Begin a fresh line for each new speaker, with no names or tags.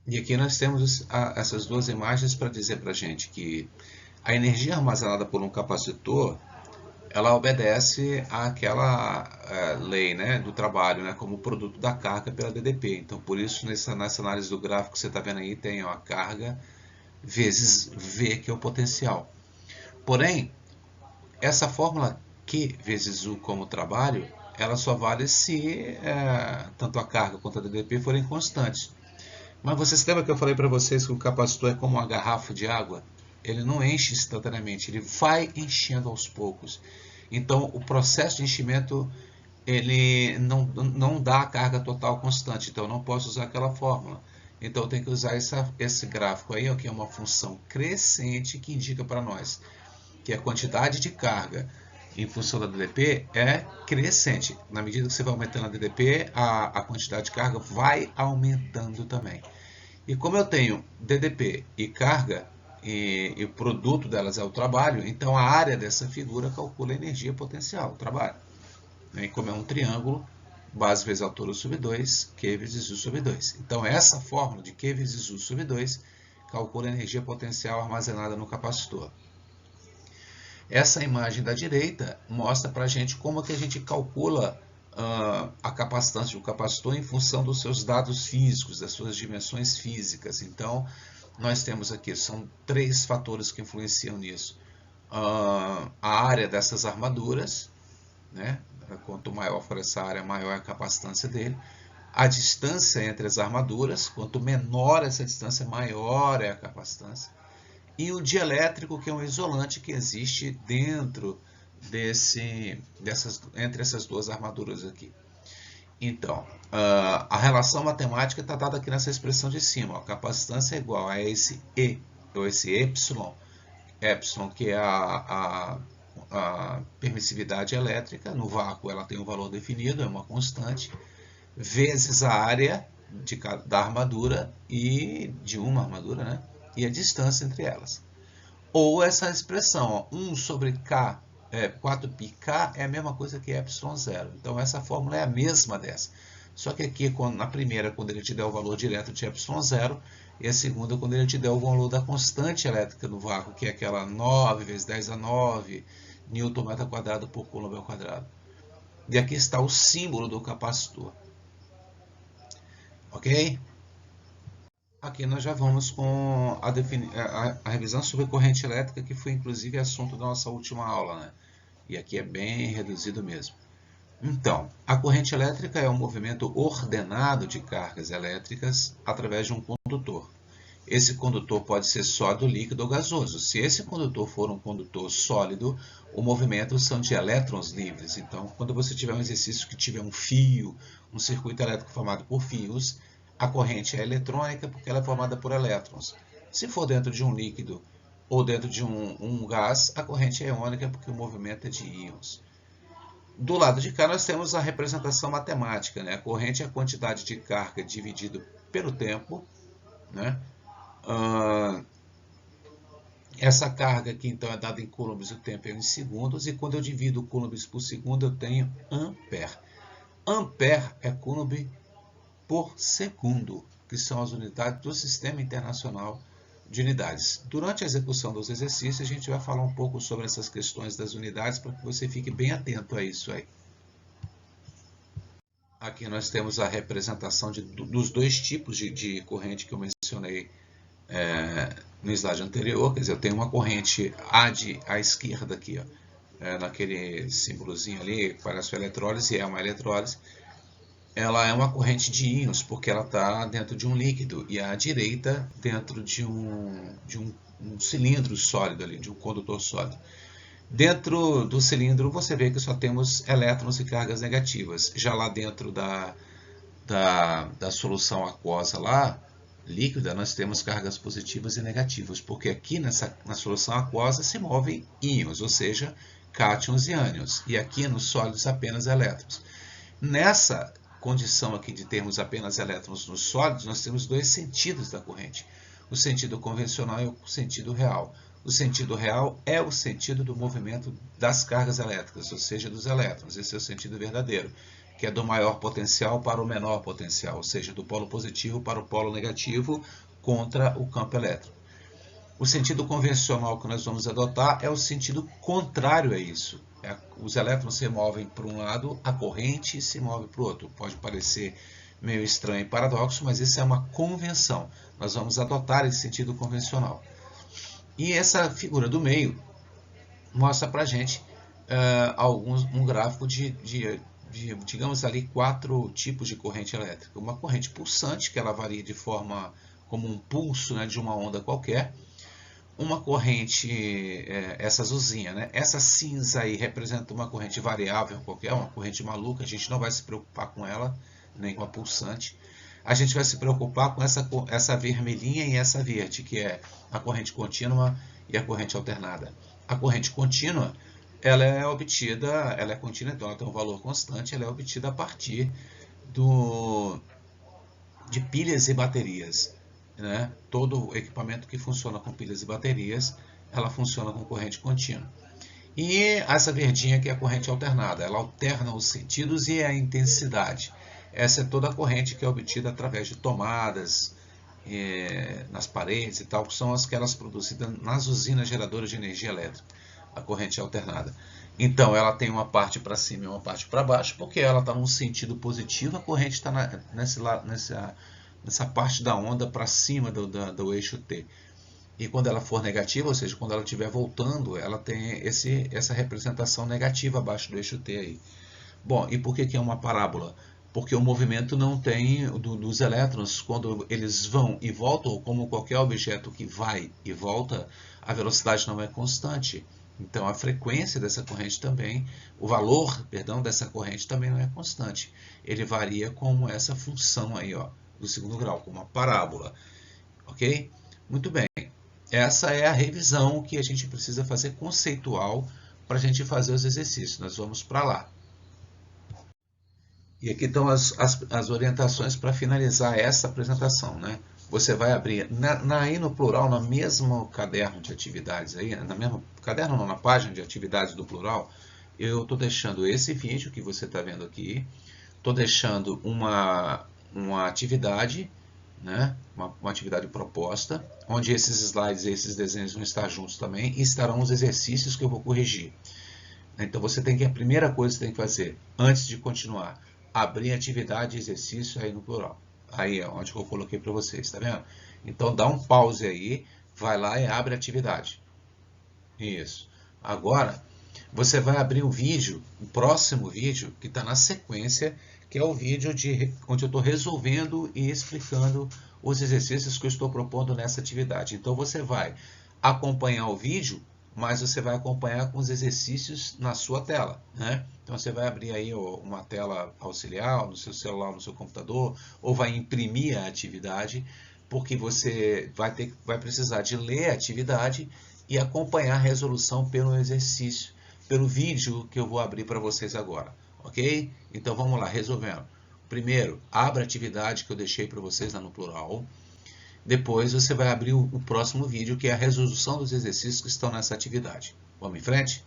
E aqui nós temos essas duas imagens para dizer para a gente que a energia armazenada por um capacitor, ela obedece àquela lei, né, do trabalho, né, como produto da carga pela DDP. Então, por isso, nessa análise do gráfico que você está vendo aí, tem a carga vezes V, que é o potencial. Porém, essa fórmula Q vezes U como trabalho, ela só vale se tanto a carga quanto a DDP forem constantes. Mas você se lembra que eu falei para vocês que o capacitor é como uma garrafa de água? Ele não enche instantaneamente, ele vai enchendo aos poucos. Então, o processo de enchimento ele não dá a carga total constante, então eu não posso usar aquela fórmula. Então eu tenho que usar esse gráfico aí, ó, que é uma função crescente que indica para nós que a quantidade de carga em função da DDP é crescente. Na medida que você vai aumentando a DDP, a quantidade de carga vai aumentando também. E como eu tenho DDP e carga, e o produto delas é o trabalho, então a área dessa figura calcula a energia potencial, o trabalho. E como é um triângulo, base vezes altura sobre 2, Q vezes U sobre 2. Então essa fórmula de Q vezes U sobre 2 calcula a energia potencial armazenada no capacitor. Essa imagem da direita mostra para a gente como que a gente calcula a capacitância do capacitor em função dos seus dados físicos, das suas dimensões físicas. Então, nós temos aqui, são três fatores que influenciam nisso. A área dessas armaduras, né? Quanto maior for essa área, maior é a capacitância dele. A distância entre as armaduras, quanto menor essa distância, maior é a capacitância. E o dielétrico, que é um isolante que existe dentro entre essas duas armaduras aqui. Então, a relação matemática está dada aqui nessa expressão de cima. A capacitância é igual a esse E, ou esse epsilon, que é a permissividade elétrica. No vácuo ela tem um valor definido, é uma constante, vezes a área da armadura e de uma armadura, né? E a distância entre elas. Ou essa expressão, ó, 1 sobre K, 4πk é a mesma coisa que ε0. Então essa fórmula é a mesma dessa. Só que aqui, na primeira, quando ele te der o valor direto de ε0, e a segunda, quando ele te der o valor da constante elétrica no vácuo, que é aquela 9 vezes 10 a 9 Newton metro quadrado por Coulomb ao quadrado. E aqui está o símbolo do capacitor. Ok? Aqui nós já vamos com a revisão sobre corrente elétrica, que foi inclusive assunto da nossa última aula, né? E aqui é bem reduzido mesmo. Então, a corrente elétrica é um movimento ordenado de cargas elétricas através de um condutor. Esse condutor pode ser sólido, líquido ou gasoso. Se esse condutor for um condutor sólido, o movimento são de elétrons livres. Então, quando você tiver um exercício que tiver um fio, um circuito elétrico formado por fios, a corrente é eletrônica porque ela é formada por elétrons. Se for dentro de um líquido ou dentro de um gás, a corrente é iônica porque o movimento é de íons. Do lado de cá nós temos a representação matemática, né? A corrente é a quantidade de carga dividido pelo tempo, né? Essa carga aqui então é dada em coulombs, o tempo é em segundos, e quando eu divido coulombs por segundo eu tenho ampere. Ampere é coulomb por segundo, que são as unidades do Sistema Internacional de Unidades. Durante a execução dos exercícios a gente vai falar um pouco sobre essas questões das unidades para que você fique bem atento a isso aí. Aqui nós temos a representação dos dois tipos de corrente que eu mencionei no slide anterior. Quer dizer, eu tenho uma corrente à esquerda aqui, ó, naquele símbolozinho ali, que parece uma eletrólise, é uma eletrólise. Ela é uma corrente de íons, porque ela está dentro de um líquido, e à direita dentro de um cilindro sólido ali, de um condutor sólido. Dentro do cilindro você vê que só temos elétrons e cargas negativas. Já lá dentro da solução aquosa lá, líquida, nós temos cargas positivas e negativas, porque aqui na solução aquosa se movem íons, ou seja, cátions e ânions, e aqui nos sólidos apenas elétrons. Nessa condição aqui de termos apenas elétrons nos sólidos, nós temos dois sentidos da corrente. O sentido convencional e o sentido real. O sentido real é o sentido do movimento das cargas elétricas, ou seja, dos elétrons. Esse é o sentido verdadeiro, que é do maior potencial para o menor potencial, ou seja, do polo positivo para o polo negativo contra o campo elétrico. O sentido convencional que nós vamos adotar é o sentido contrário a isso. Os elétrons se movem para um lado, a corrente se move para o outro. Pode parecer meio estranho e paradoxo, mas isso é uma convenção. Nós vamos adotar esse sentido convencional. E essa figura do meio mostra para a gente um gráfico de, digamos ali, 4 tipos de corrente elétrica. Uma corrente pulsante, que ela varia de forma como um pulso, né, de uma onda qualquer. Uma corrente, essa azulzinha, né? Essa cinza aí representa uma corrente variável qualquer, uma corrente maluca, a gente não vai se preocupar com ela, nem com a pulsante. A gente vai se preocupar com essa vermelhinha e essa verde, que é a corrente contínua e a corrente alternada. A corrente contínua, ela é obtida, ela é contínua, então ela tem um valor constante, ela é obtida a partir de pilhas e baterias. Né? Todo equipamento que funciona com pilhas e baterias, ela funciona com corrente contínua. E essa verdinha que é a corrente alternada, ela alterna os sentidos e a intensidade. Essa é toda a corrente que é obtida através de tomadas, nas paredes e tal, que são aquelas produzidas nas usinas geradoras de energia elétrica, a corrente alternada. Então, ela tem uma parte para cima e uma parte para baixo, porque ela está num sentido positivo, a corrente está nessa parte da onda para cima do eixo T. E quando ela for negativa, ou seja, quando ela estiver voltando, ela tem essa representação negativa abaixo do eixo T aí. Bom, e por que é uma parábola? Porque o movimento não tem dos elétrons, quando eles vão e voltam, como qualquer objeto que vai e volta, a velocidade não é constante. Então a frequência dessa corrente também, o valor, perdão, dessa corrente também não é constante. Ele varia como essa função aí, ó, do segundo grau, como uma parábola. Ok? Muito bem. Essa é a revisão que a gente precisa fazer conceitual para a gente fazer os exercícios. Nós vamos para lá. E aqui estão as orientações para finalizar essa apresentação, né? Você vai abrir aí no plural, no mesmo caderno de atividades, aí, na mesma caderno não, na página de atividades do plural, eu estou deixando esse vídeo que você está vendo aqui, estou deixando uma atividade, né? Uma atividade proposta, onde esses slides e esses desenhos vão estar juntos também, e estarão os exercícios que eu vou corrigir. Então você tem que, a primeira coisa que você tem que fazer, antes de continuar, abrir atividade e exercício aí no plural. Aí é onde eu coloquei para vocês, tá vendo? Então dá um pause aí, vai lá e abre a atividade. Isso. Agora, você vai abrir o vídeo, o próximo vídeo, que está na sequência, que é o vídeo onde eu estou resolvendo e explicando os exercícios que eu estou propondo nessa atividade. Então você vai acompanhar o vídeo, mas você vai acompanhar com os exercícios na sua tela, né? Então você vai abrir aí uma tela auxiliar no seu celular, no seu computador, ou vai imprimir a atividade, porque você vai precisar de ler a atividade e acompanhar a resolução pelo exercício, pelo vídeo que eu vou abrir para vocês agora, ok? Então vamos lá, resolvendo. Primeiro, abra a atividade que eu deixei para vocês lá no plural. Depois você vai abrir o próximo vídeo, que é a resolução dos exercícios que estão nessa atividade. Vamos em frente?